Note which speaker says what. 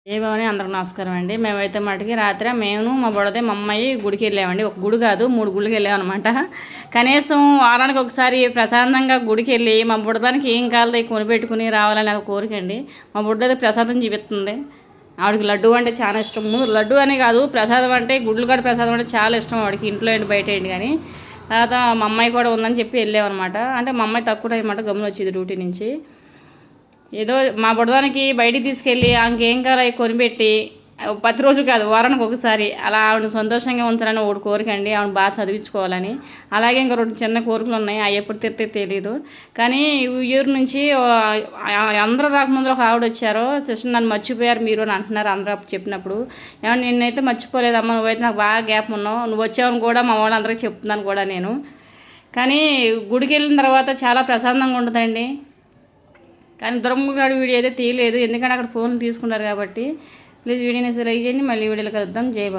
Speaker 1: ఏ భవని అందరికి నమస్కారం అండి. మేమైతే మటుకి రాత్రి మేము మా బుడదే మా అమ్మాయి గుడికి వెళ్ళామండి. ఒక గుడి కాదు 3 గుళ్ళకి వెళ్ళామన్నమాట. కనీసం వారానికి ఒకసారి ప్రశాంతంగా గుడికి వెళ్ళి మా బుడదానికి ఏం కావాలో కొనిపెట్టుకుని రావాలని ఒక కోరిక అండి. మా బుడదైతే ప్రసాదం చూపిస్తుంది. ఆవిడకి లడ్డు అంటే చాలా ఇష్టం. లడ్డు అనే కాదు, ప్రసాదం అంటే గుడ్లు కాడ ప్రసాదం అంటే చాలా ఇష్టం ఆవిడకి. ఇంట్లో ఏంటి బయట ఏంటి కానీ. తర్వాత మా అమ్మాయి కూడా ఉందని చెప్పి వెళ్ళామన్నమాట. అంటే మా అమ్మాయి తక్కువ టైం అన్నమాట, గమ్మున వచ్చేది డ్యూటీ నుంచి. ఏదో మా బుడదానికి బయటికి తీసుకెళ్ళి ఆమెకేం కావాలో అవి కొనిపెట్టి ప్రతిరోజు కాదు వారానికి ఒకసారి అలా ఆవిడ సంతోషంగా ఉంచాలని ఒకటి కోరికండి. ఆవిడ బాగా చదివించుకోవాలని. అలాగే ఇంకా 2 చిన్న కోరికలు ఉన్నాయి. అవి ఎప్పుడు తీరితే తెలియదు. కానీ ఇయర్ నుంచి అందరూ రాకముందు ఒక ఆవిడ వచ్చారు. సిస్టర్ నన్ను మర్చిపోయారు మీరు అని అంటున్నారు అందరూ చెప్పినప్పుడు. ఏమన్నా నిన్నైతే మర్చిపోలేదమ్మా, నువ్వైతే నాకు బాగా గ్యాప్ ఉన్నావు, నువ్వు వచ్చావని కూడా మా వాళ్ళందరికీ చెప్తున్నాను కూడా నేను. కానీ గుడికి వెళ్ళిన తర్వాత చాలా ప్రశాంతంగా ఉంటుందండి. కానీ దుర్గమ్మగాడి వీడియో అయితే తీయలేదు, ఎందుకంటే అక్కడ ఫోన్లు తీసుకున్నారు కాబట్టి. ప్లీజ్ వీడియోని లైక్ చేయండి. మళ్ళీ వీడియోలో కలుద్దాం. జై బాబు.